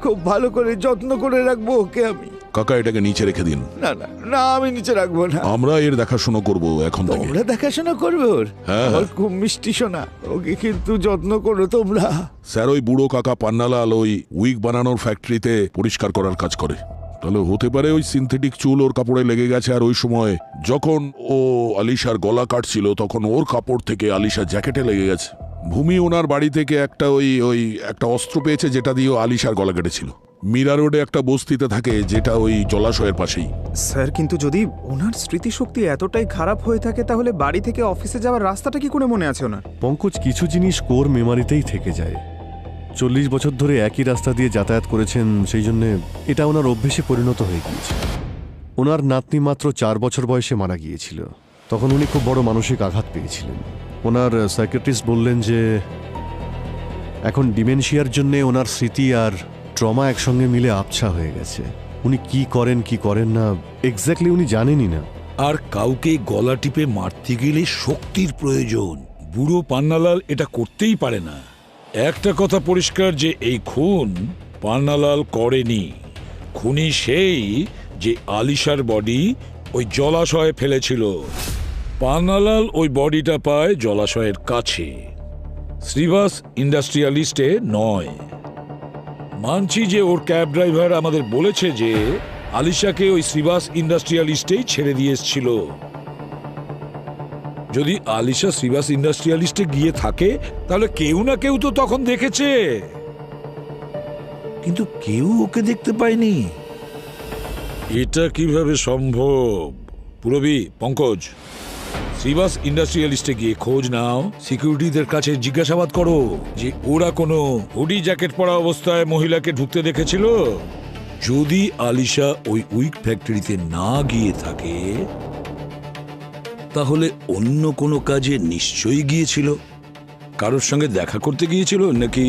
খুব ভালো করে যত্ন করে রাখবো ওকে আমি। কাকা, এটাকে নিচে রেখে দিন। না না না, আমি নিচে রাখবো না। আমরা এর দেখাশোনা করব এখন থেকে। তোমরা দেখাশোনা করবে ওর? হ্যাঁ, আমার খুব মিষ্টি সোনা, ওকে কিন্তু যত্ন করো তোমরা। স্যার, ওই বুড়ো কাকা পান্নালাল ওই উইগ বানানোর ফ্যাক্টরিতে পরিষ্কার করার কাজ করে। তাহলে হতে পারে ওই সিনথেটিক চুল ওর কাপড়ে লেগে গেছে, আর ওই সময় যখন ও আলিশার গলা কাটছিল তখন ওর কাপড় থেকে আলিশার জ্যাকেটে লেগে গেছে। ভূমি ওনার বাড়ি থেকে একটা ওই একটা অস্ত্র পেয়েছে যেটা দিয়ে ও আলিশার গলা কেটেছিল। মীরা রোডে একটা বস্তিতে থাকে যেটা ওই জলাশয়ের পাশেই। স্যার, কিন্তু যদি ওনার স্মৃতিশক্তি এতটাই খারাপ হয়ে থাকে তাহলে বাড়ি থেকে অফিসে যাওয়ার রাস্তাটা কি করে মনে আছে ওনার? পঙ্কজ, কিছু জিনিস কোর মেমারিতেই থেকে যায়। 40 বছর ধরে একই রাস্তা দিয়ে যাতায়াত করেছেন, সেই জন্য এটা ওনার অভ্যেসে পরিণত হয়ে গিয়েছে। ওনার নাতনি মাত্র 4 বছর বয়সে মারা গিয়েছিল। তখন উনি খুব বড় মানসিক আঘাত পেয়েছিলেন। ওনার সাইকিয়াট্রিস্ট বললেন যে এখন ডিমেনশিয়ার জন্য ওনার স্মৃতি আর ট্রমা একসঙ্গে মিলে আবছা হয়ে গেছে। উনি কি করেন কি করেন না এক্স্যাক্টলি উনি জানেনই না। আর কাউকে গলা টিপে মারতে গেলে শক্তির প্রয়োজন। বুড়ো পান্নালাল এটা করতেই পারে না। একটা কথা পরিষ্কার যে এই খুন পান্নালাল করেনি। খুনি সেই যে আলিশার বডি ওই জলাশয়ে ফেলেছিল। পান্নালাল ওই বডিটা পায় জলাশয়ের কাছে, শ্রীবাস ইন্ডাস্ট্রিয়ালিস্টে নয়। মানছি যে ওর ক্যাব ড্রাইভার আমাদের বলেছে যে আলিশাকে ওই শ্রীবাস ইন্ডাস্ট্রিয়ালিস্টেই ছেড়ে দিয়ে এসেছিল। যদি আলিশা শ্রীবাস ইন্ডাস্ট্রিয়ালিস্টে গিয়ে থাকে তাহলে কেউ না কেউ তো তখন দেখেছে, কিন্তু কেউ ওকে দেখতে পায়নি। এটা কিভাবে সম্ভব? পুরবী, পঙ্কজ, শ্রীবাস ইন্ডাস্ট্রিয়ালিস্টে গিয়ে খোঁজ নাও, সিকিউরিটিদের কাছে জিজ্ঞাসাবাদ করো যে ওরা কোনো হুডি জ্যাকেট পরা অবস্থায় মহিলাকে ঢুকতে দেখেছিল। যদি আলিশা ওই উইক ফ্যাক্টরিতে না গিয়ে থাকে তাহলে অন্য কোনো কাজে নিশ্চয়ই গিয়েছিল। কারোর সঙ্গে দেখা করতে গিয়েছিল নাকি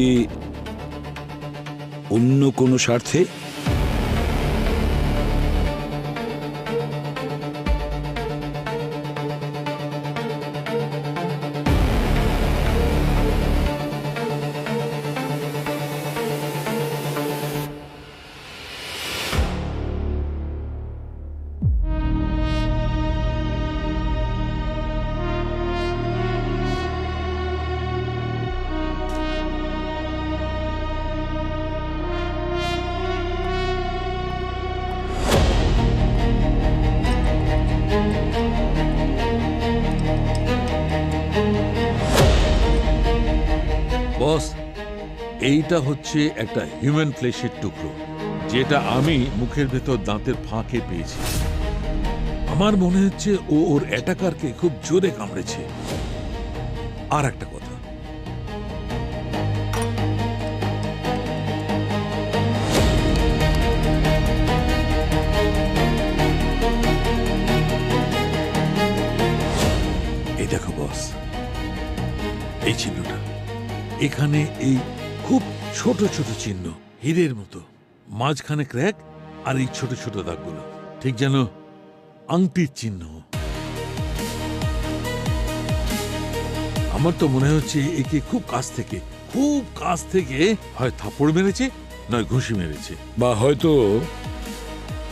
অন্য কোনো স্বার্থে? বস, এইটা হচ্ছে একটা হিউম্যান ফ্লেশের টুকরো, যেটা আমি মুখের ভেতর দাঁতের ফাঁকে পেয়েছি। আমার মনে হচ্ছে ও ওর অ্যাটাকারকে খুব জোরে কামড়েছে। আর একটা কথা, এই দেখো বস, এই চিহ্নটা এখানে, এই খুব ছোট ছোট চিহ্ন, হীরের মতো, মাঝখানে ক্র্যাক, আর এই ছোট ছোট দাগগুলো ঠিক যেন আংটির চিহ্ন। আমার তো মনে হচ্ছে একে খুব কাছ থেকে হয় থাপ্পড় মেরেছে, নয় ঘুষি মেরেছে, বা হয়তো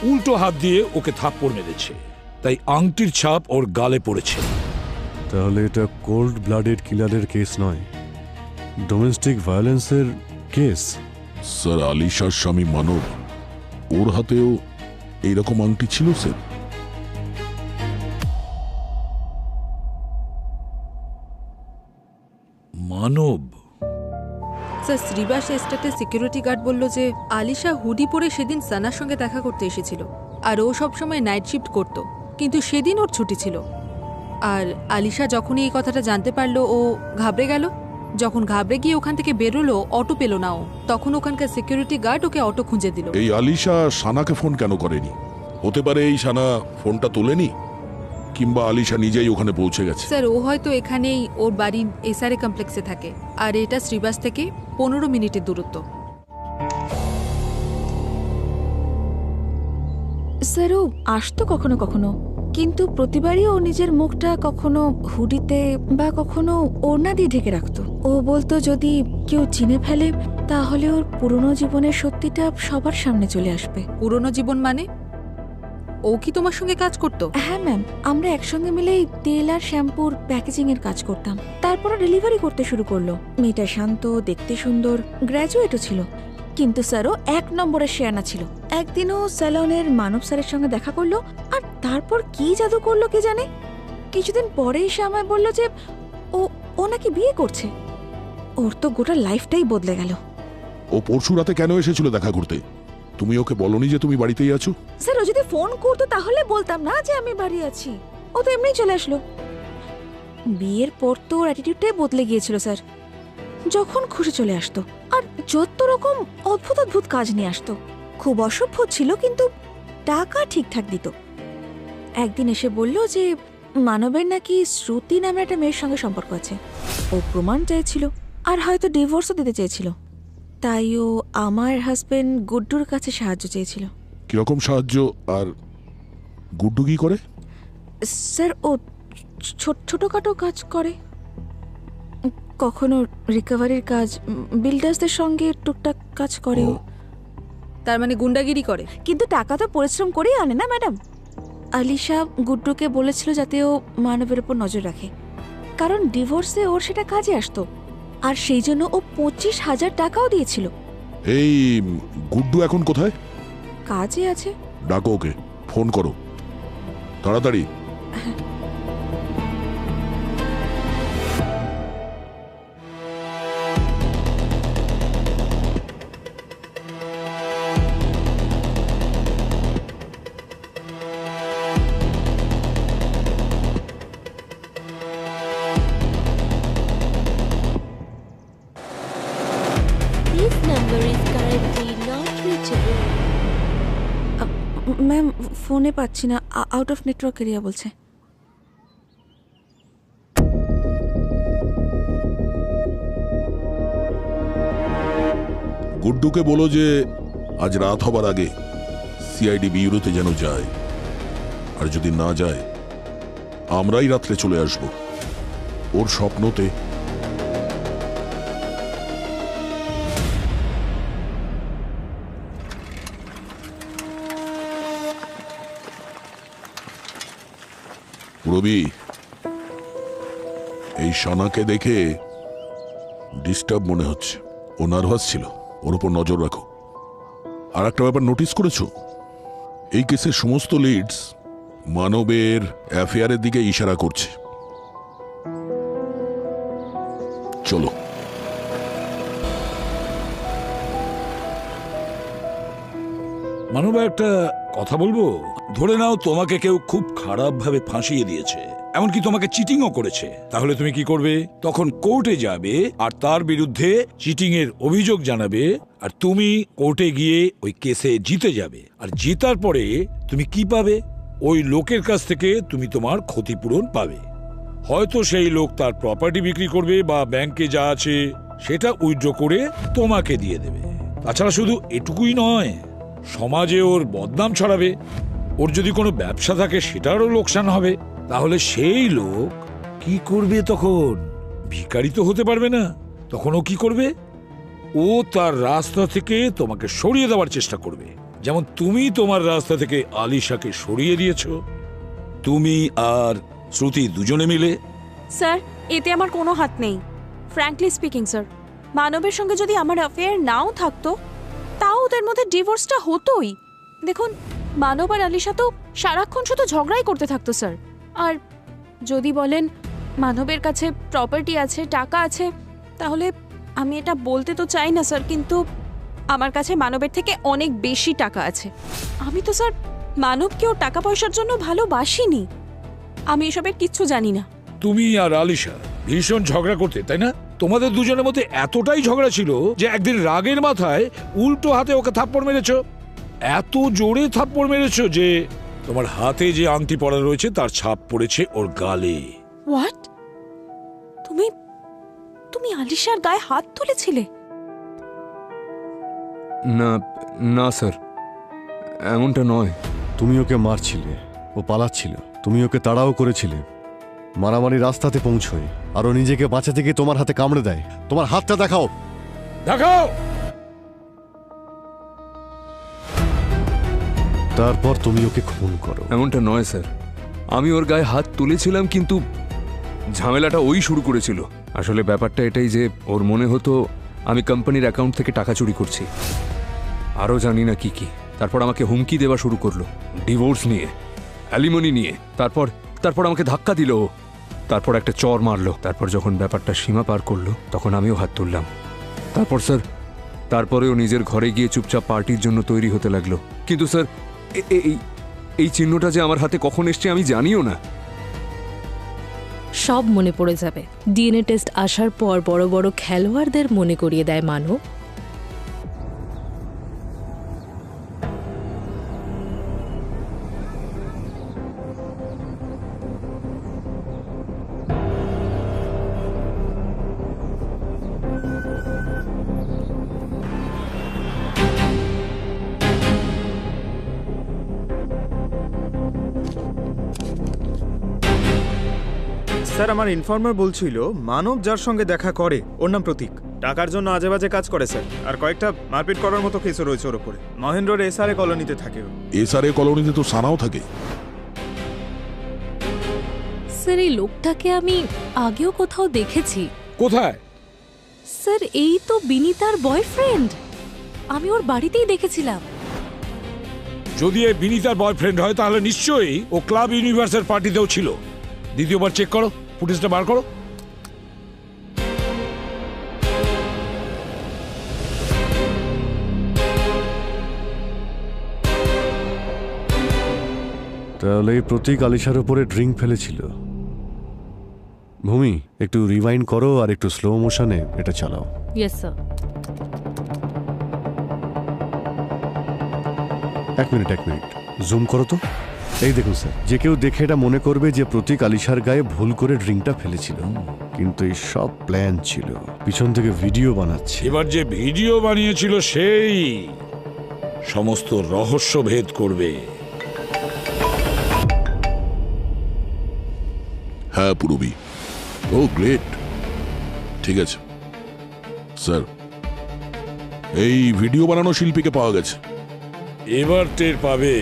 উল্টো হাত দিয়ে ওকে থাপ্পড় মেরেছে, তাই আংটির ছাপ ওর গালে পড়েছে। তাহলে এটা কোল্ড ব্লাডেড কিলারের কেস নয়, ডোমেস্টিক ভায়োলেন্সের কেস। স্যার, আলিশার স্বামী মানব, ওর হাতেও এইরকম আংটি ছিল স্যার। মানব? স্যার, শ্রীবাস এস্টেটের সিকিউরিটি গার্ড বলল যে আলিশা হুডি পরে সেদিন সানার সঙ্গে দেখা করতে এসেছিল, আর ও সবসময় নাইট শিফট করত, কিন্তু সেদিন ওর ছুটি ছিল। আর আলিশা যখনই এই কথাটা জানতে পারলো, ও ঘাবড়ে গেল। যখন ঘাবড়ে গিয়ে ওখান থেকে বেরোলো, অটো পেল না ও, তখন ওখানকার সিকিউরিটি গার্ড ওকে অটো খুঁজে দিল। এই আলিশা সানাকে ফোন কেন করেনি? হতে পারে এই সানা ফোনটা তোলেনি, কিংবা আলিশা নিজেই ওখানে পৌঁছে গেছে। স্যার, ও হয়তো এখানেই ওর বাড়ি এসআরএ কমপ্লেক্সে থাকে, আর এটা শ্রীবাস থেকে 15 মিনিটের দূরত্ব। স্যার, ও আসতো কখনো কখনো, কিন্তু প্রতিবারই ও নিজের মুখটা কখনো হুডিতে বা কখনো ওড়না দিয়ে ঢেকে রাখতো। ও বলতো যদি কেউ চিনে ফেলে তাহলে ওর পুরনো জীবনের সত্যিটা সবার সামনে চলে আসবে। পুরনো জীবন মানে? ও কি তোমার সঙ্গে কাজ করতো? হ্যাঁ ম্যাম, আমরা একসঙ্গে মিলেই তেল আর শ্যাম্পুর প্যাকেজিং এর কাজ করতাম। তারপর ডেলিভারি করতে শুরু করলো। মেয়েটা শান্ত, দেখতে সুন্দর, গ্র্যাজুয়েটও ছিল, কিন্তু স্যারও 1 নম্বরের শেয়ানা ছিল। একদিনও স্যালনের মানব স্যারের সঙ্গে দেখা করলো, আর তারপর কি জাদু করলো কে জানে। কিছুদিন পরেই সে আমায় বললো যে ও নাকি বিয়ে করছে। ওর তো গোটা লাইফটাই বদলে গেল। ও পরশু রাতে কেন এসেছিল দেখা করতে? তুমি ওকে বলনি যে তুমি বাড়িতেই আছো? স্যার, ও যদি ফোন করতো তাহলে বলতাম না যে আমি বাড়ি আছি। ও তো এমনিই চলে আসলো। বিয়ের পর তো ওর অ্যাটিটিউডটাই বদলে গিয়েছিল স্যার। যখন খুশি চলে আসতো, আর যত রকম অদ্ভুত অদ্ভুত কাজ নিয়ে আসতো। খুব অসভ্য ছিল, কিন্তু টাকা ঠিকঠাক দিত। একদিন এসে বলল যে মানবের নাকি শ্রুতি নামে একটা মেয়ের সঙ্গে সম্পর্ক আছে। ও প্রমাণ চাইছিল, আর হয়তো ডিভোর্সও দিতে চেয়েছিল। তাই ও আমার হাজবেন্ড গুড্ডুর কাছে সাহায্য চেয়েছিল। কিরকম সাহায্য? আর গুড্ডু কি করে? স্যার, ও ছোটখাটো কাজ করে, কখনো রিকভারির কাজ, বিল্ডার্সদের সঙ্গে টুকটাক কাজ করে। ও তার মানে গুন্ডাগিরি করে? কিন্তু টাকা তো পরিশ্রম করেই আনে না ম্যাডাম। আলিশা গুড্ডুকে বলেছিল যাতে ও মানবের উপর নজর রাখে, কারণ ডিভোর্সে ওর সেটা কাজে আসতো, আর সেই জন্য ও 25,000 টাকাও দিয়েছিল। এই গুড্ডু এখন কোথায়? কাজে আছে। ডাকো ওকে, ফোন করো তাড়াতাড়ি। ম্যাম, ফোনে পাচ্ছি না, আউট অফ নেটওয়ার্ক এরিয়া বলছে। গুড্ডুকে বলো যে আজ রাত হবার আগে সিআইডি বিউরোতে যেন যায়, আর যদি না যায় আমরাই রাত্রে চলে আসব ওর স্বপ্নতে। রবি, এই সানাকে দেখে ডিস্টার্ব মনে হচ্ছে। ও নার্ভাস ছিল, ওর উপর নজর রাখো। আর একটা ব্যাপার নোটিস করেছো? এই কেসের সমস্ত লিডস মানবের অ্যাফেয়ারের দিকে ইশারা করছে। চলো। মানবা একটা কথা বলবো? ধরে নাও তোমাকে কেউ খুব খারাপ ভাবে ফাঁসিয়ে দিয়েছে, এমনকি তোমাকে চিটিংও করেছে, তাহলে তুমি কি করবে? তখন কোর্টে যাবে আর তার বিরুদ্ধে চিটিং এর অভিযোগ জানাবে, আর তুমি কোর্টে গিয়ে ওই কেসে জিতে যাবে। আর জেতার পরে তুমি কি পাবে? ওই লোকের কাছ থেকে তুমি তোমার ক্ষতিপূরণ পাবে। হয়তো সেই লোক তার প্রপার্টি বিক্রি করবে বা ব্যাংকে যা আছে সেটা উইথড্র করে তোমাকে দিয়ে দেবে। তাছাড়া শুধু এটুকুই নয়, সমাজে ওর বদনাম ছড়াবে। ওর যদি কোনো ব্যবসা থাকে সেটারও লোকসান হবে। তাহলে সেই লোক কি করবে? তখন ভিখারি তো হতে পারবে না। তখন ও কি করবে? ও তার রাস্তা থেকে তোমাকে সরিয়ে দেওয়ার চেষ্টা করবে, যেমন তুমি তোমার রাস্তা থেকে আলিশাকে সরিয়ে দিয়েছো, তুমি আর শ্রুতি দুজনে মিলে। স্যার, এতে আমার কোনো হাত নেই। ফ্র্যাঙ্কলি স্পিকিং স্যার, মানবের সঙ্গে যদি আমার অ্যাফেয়ার নাও থাকতো, তাও ওদের মধ্যে ডিভোর্সটা হতোই। দেখুন, মানব আর আলিশা তো সারাক্ষণ শুধু ঝগড়াই করতে থাকতো স্যার। আর যদি বলেন মানবের কাছে প্রপার্টি আছে, টাকা আছে, তাহলে আমি এটা বলতে তো চাই না স্যার, কিন্তু আমার কাছে মানবের থেকে অনেক বেশি টাকা আছে। আমি তো স্যার মানবকেও টাকা পয়সার জন্য ভালোবাসিনি। আমি এসবের কিচ্ছু জানি না। তুমি আর আলিশা ভীষণ ঝগড়া করতে, তাই না? তোমাদের দুজনের মধ্যে এতটাই ঝগড়া ছিল যে একদিন রাগের মাথায় উল্টো হাতে ওকে থাপ্পড় মেরেছো। এত জোরে থাপ্পড় মেরেছো যে তোমার হাতে যে আংটি পরা রয়েছে তার ছাপ পড়েছে ওর গালে। হোয়াট? তুমি তুমি আলিশার গায়ে হাত তুলেছিলে? না না স্যার, এমনটা নয়। তুমি ওকে মারছিলে, ও পালাচ্ছিল, তুমি ওকে তাড়াও করেছিলে। মারামারি রাস্তাতে পৌঁছয় আর ও নিজেকে বাঁচাতে গিয়ে তোমার হাতে কামড়ে দেয়। তোমার হাতটা দেখাও। দেখাও। তারপর তুমি ওকে খুন করো। এমনটা নয় স্যার, আমি ওর গায়ে হাত তুলেছিলাম, কিন্তু ঝামেলাটা ওই শুরু করেছিল। আসলে ব্যাপারটা এটাই যে ওর মনে হতো আমি কোম্পানির অ্যাকাউন্ট থেকে টাকা চুরি করছি, আরও জানি না কি কি। তারপর আমাকে হুমকি দেওয়া শুরু করলো, ডিভোর্স নিয়ে, অ্যালিমনি নিয়ে। তারপর আমাকে ধাক্কা দিল, তারপর একটা চর মারলো। তারপর যখন ব্যাপারটা সীমা পার করলো তখন আমিও হাত তুললাম। তারপর স্যার, তারপরেও নিজের ঘরে গিয়ে চুপচাপ পার্টির জন্য তৈরি হতে লাগলো। কিন্তু স্যার, এই চিহ্নটা যে আমার হাতে কখন এসছে আমি জানিও না। সব মনে পড়ে যাবে। ডিএনএ টেস্ট আসার পর বড় বড় খেলোয়াড়দের মনে করিয়ে দেয় মানব। স্যার, আমার ইনফর্মার বলছিল মানব যার সঙ্গে দেখা করে ওর নাম প্রতীক। টাকার জন্য আজে বাজে কাজ করে স্যার, আর কয়েকটা মারপিট করার মতো কেসও রয়েছে ওর উপরে। মহেন্দ্রর এসআরএ কলোনিতে থাকে ও। এসআরএ কলোনিতে তো সানাও থাকে। স্যার, এই লোকটাকে আমি আগেও কোথাও দেখেছি। কোথায়? স্যার, এই তো বিনীতার বয়ফ্রেন্ড। আমি ওর বাড়িতেই দেখেছিলাম। যদি এই বিনীতার বয়ফ্রেন্ড হয় তাহলে নিশ্চয়ই ও ক্লাব ইউনিভার্সের পার্টিতেও ছিল। দ্বিতীয়বার চেক করো, ফুটেজটা বার করো। তাহলে এই প্রতীক আলিশার উপরে ড্রিঙ্ক ফেলেছিল। ভূমি, একটু রিওয়াইন্ড করো আর একটু স্লো মোশনে এটা চালাও। Yes sir. এক মিনিট জুম করো তো। এই দেখুন স্যার, যে কেউ দেখে এটা মনে করবে যে প্রতীক আলিশার গায়ে ভুল করে ড্রিঙ্কটা ফেলেছিল, কিন্তু এই সব প্ল্যান ছিল। পিছন থেকে ভিডিও বানাচ্ছে। এবার যে ভিডিও বানিয়েছিল সেই সমস্ত রহস্য ভেদ করবে। হ্যাঁ পুরবি। ও গ্রেট। ঠিক আছে স্যার, এই ভিডিও বানানো শিল্পীকে পাওয়া গেছে। এবার টের পাবে।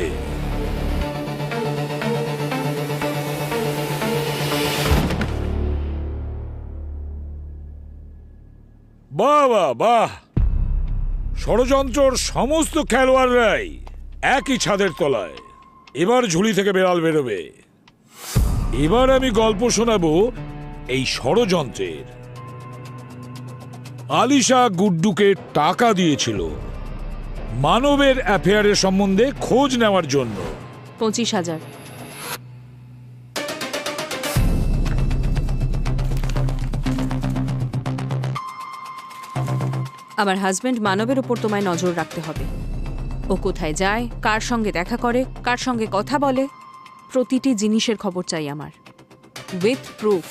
বাহ বাহ বাহ, ষড়যন্ত্রর সমস্ত খেলোয়াড়রাই একই ছাদের তলায়। এবার ঝুলি থেকে বেড়াল বেরোবে। এবার আমি গল্প শোনাবো এই ষড়যন্ত্রের। আলিশা গুড্ডুকে টাকা দিয়েছিল মানবের অ্যাফেয়ারের সম্বন্ধে খোঁজ নেওয়ার জন্য। 25,000। আমার হাজবেন্ড মানবের উপর তোমায় নজর রাখতে হবে। ও কোথায় যায়, কার সঙ্গে দেখা করে, কার সঙ্গে কথা বলে, প্রতিটি জিনিসের খবর চাই আমার, উইথ প্রুফ।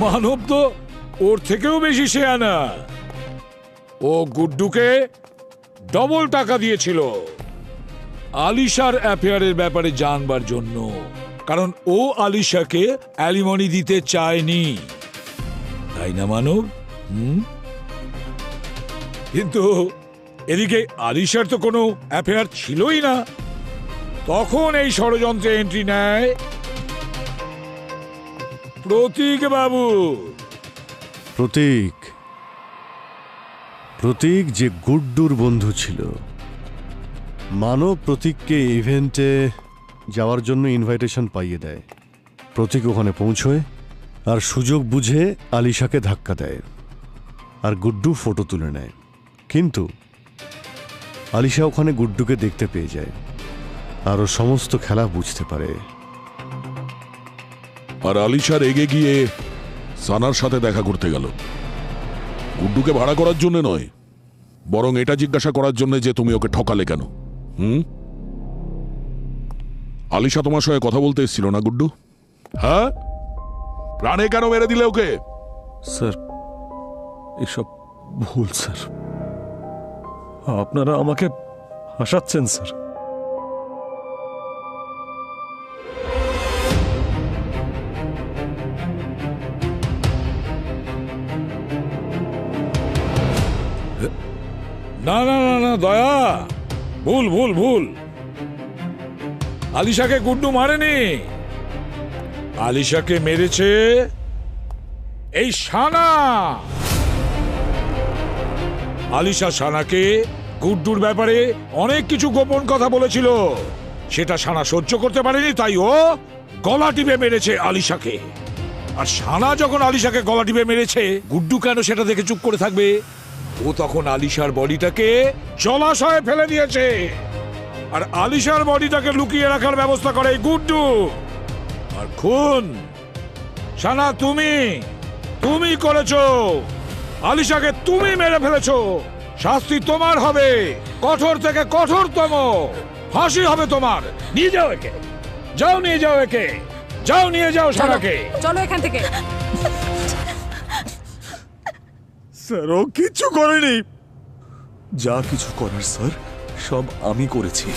মানব তো ওর থেকেও বেশি শেয়ানা। ও গুড্ডুকে ডবল টাকা দিয়েছিল আলিশার অ্যাফেয়ারের ব্যাপারে জানবার জন্য, কারণ ও আলিশাকে অ্যালিমনি দিতে চায়নি, তাই না মানব? কিন্তু এদিকে আলিশার তো কোনো অ্যাফেয়ার ছিলই না। তখন এই ষড়যন্ত্রে এন্ট্রি নেয় প্রতীক বাবু। প্রতীক যে গুড্ডুর বন্ধু ছিল। মানব প্রতীককে ইভেন্টে যাওয়ার জন্য ইনভাইটেশন পাইয়ে দেয়। প্রতীক ওখানে পৌঁছয় আর সুযোগ বুঝে আলিশাকে ধাক্কা দেয়, আর গুড্ডু ফটো তুলে নেয়। কিন্তু আলিশা ওখানে গুড্ডুকে দেখতে পেয়ে যায় আর ও সমস্ত খেলা বুঝতে পারে। আর আলিশা রেগে গিয়ে সানার সাথে দেখা করতে গেল, গুড্ডুকে ভাড়া করার জন্য নয়, বরং এটা জিজ্ঞাসা করার জন্য যে তুমি ওকে ঠকালে কেন। আলিশা তোমার সঙ্গে কথা বলতে এসেছিল না গুড্ডু? হ্যাঁ, প্রাণে কেন মেরে দিলে ওকে? স্যার, এসব ভুল স্যার, আপনারা আমাকে হাসাচ্ছেন স্যার। না না না না দয়া, ভুল ভুল ভুল। আলিশাকে গুড্ডু মারেনি, আলিশাকে মেরেছে এই সানা। আলিশা সানাকে গুড্ডুর ব্যাপারে অনেক কিছু গোপন কথা বলেছিল, সেটা সানা সহ্য করতে পারেনি, তাই ও গলা টিপে মেরেছে আলিশাকে। আর সানা যখন আলিশাকে গলা টিপে মেরেছে, গুড্ডু কেন সেটা দেখে চুপ করে থাকবে? ও তখন আলিশার বডিটাকে জলাশয়ে ফেলে দিয়েছে, আর আলিশার বডিটাকে লুকিয়ে রাখার ব্যবস্থা করে গুড্ডু। আর খুন সানা তুমি করেছো, আলিশাকে তুমি মেরে ফেলেছো। শাস্তি তোমার হবে, কঠোর থেকে কঠোরতম ফাঁসি হবে তোমার। নিয়ে যাও একে, যাও নিয়ে যাও একে, যাও নিয়ে যাও সানাকে। চলো এখান থেকে। স্যার, ও কিচ্ছু করেনি। যা কিছু করার স্যার সব আমি করেছি।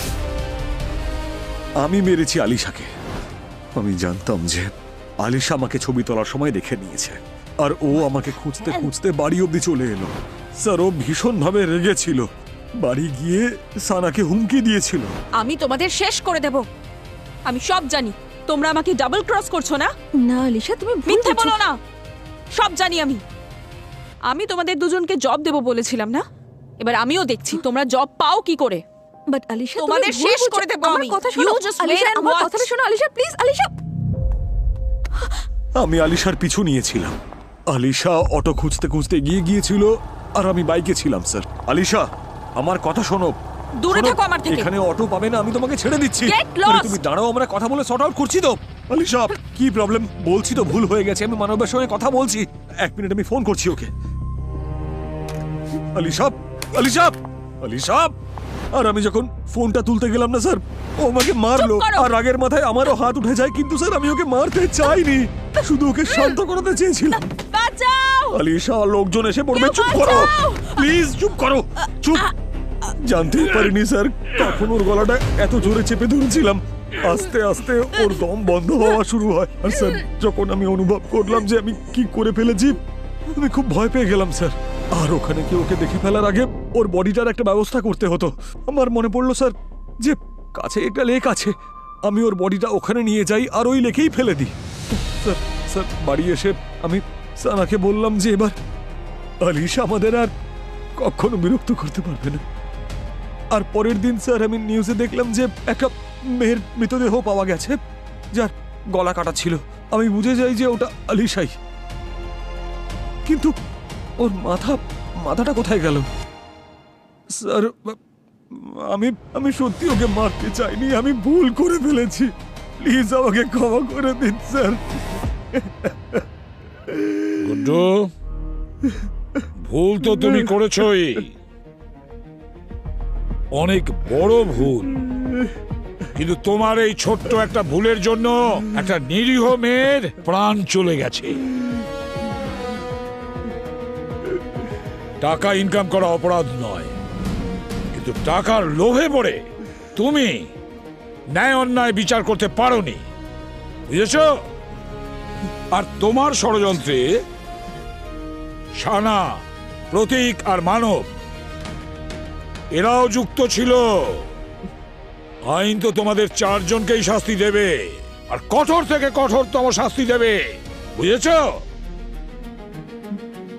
আমি মেরেছি আলিশাকে। আমি জানতাম যে আলিশা আমাকে ছবি তোলার সময় দেখে নিয়েছে, আর ও আমাকে খুঁজতে খুঁজতে বাড়ি অব্দি চলে এলো। স্যার, ও ভীষণভাবে রেগেছিল, বাড়ি গিয়ে সানাকে হুমকি দিয়েছিল। আমি তোমাদের শেষ করে দেব। আমি সব জানি, তোমরা আমাকে ডাবল ক্রস করছো না? না আলিশা, তুমি মিথ্যে বলো না, সব জানি আমি তোমাদের দুজনকে জব দেব বলেছিলাম না? এবার আমিও দেখছি তোমরা জব পাও কি করে। বাট আলিশা, তোমাদের শেষ করে দেব আমি। আমার কথা শোনো আলিশা, আমার কথাটা শোনো আলিশা, প্লিজ আলিশা। আমি আলিশার পিছু নিয়েছিলাম। আলিশা অটো খুঁজতে খুঁজতে গিয়েছিল, আর আমি বাইকে ছিলাম স্যার। আলিশা, আমার কথা শোনো। দূরে থাকো আমার থেকে। এখানে অটো পাবে না, আমি তোমাকে ছেড়ে দিচ্ছি। তুমি দাঁড়াও, আমরা কথা বলে সর্ট আউট করছি তো। আলিশা, কি প্রবলেম বলছি তো, ভুল হয়ে গেছে। আমি মানবের সঙ্গে কথা বলছি, 1 মিনিট আমি ফোন করছি ওকে। আলিশা, আলিশা, আলিশা। আর আমি যখন ফোনটা তুলতে গেলাম না স্যার, ও আমাকে মারলো, আর রাগের মাথায় আমারও হাত উঠে যায়। কিন্তু স্যার, আমি ওকে মারতে চাইনি, শুধু ওকে শান্ত করাতে চেয়েছিলাম। আলিশা, লোকজন এসে পড়বে। চুপ করো প্লিজ, চুপ করো, চুপ। জানতেই পারিনি স্যার কখন ওর গলাটা এত জোরে চেপে ধরেছিলাম। আস্তে আস্তে ওর দম বন্ধ হওয়া শুরু হয়। আর স্যার, যখন আমি অনুভব করলাম যে আমি কি করে ফেলেছি, আমি খুব ভয় পেয়ে গেলাম স্যার। আর ওখানে কি ওকে দেখে ফেলার আগে ওর বডিটার একটা ব্যবস্থা করতে হতো। আমার মনে পড়লো স্যার যে কাছে একটা লেক আছে, আমি ওর বডিটা ওখানে নিয়ে যাই আর ওই লেকেই ফেলে দিই। স্যার স্যার বাড়ি এসে আমি সানাকে বললাম যে এবার আলিশা আমাদের আর কখনো বিরক্ত করতে পারবে না। আর পরের দিন স্যার আমি নিউজে দেখলাম যে একটা মেয়ের মৃতদেহ পাওয়া গেছে, যার গলা কাটা ছিল। আমি বুঝে যাই যে ওটা আলিশাই, কিন্তু ওর মাথাটা কোথায় গেল? স্যার আমি আমি সত্যি ওকে মারতে চাইনি, আমি ভুল করে ফেলেছি। প্লিজ আমাকে ক্ষমা করে দিন স্যার। গুড্ডু, ভুল তো তুমি করেছই, অনেক বড় ভুল, কিন্তু তোমার এই ছোট্ট একটা ভুলের জন্য একটা নিরীহ মেয়ের প্রাণ চলে গেছে। টাকা ইনকাম করা অপরাধ নয়, কিন্তু টাকার লোভে পড়ে তুমি ন্যায় অন্যায় বিচার করতে পারোনি, বুঝেছ? আর তোমার ষড়যন্ত্রে শানা, প্রতীক আর মানব এরাও যুক্ত ছিল। আইন তো তোমাদের চারজনকেই শাস্তি দেবে, আর কঠোর থেকে কঠোরতম শাস্তি দেবে, বুঝেছ?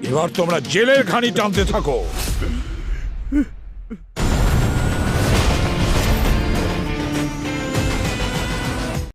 এবার তোমরা জেলের ঘানি টানতে থাকো।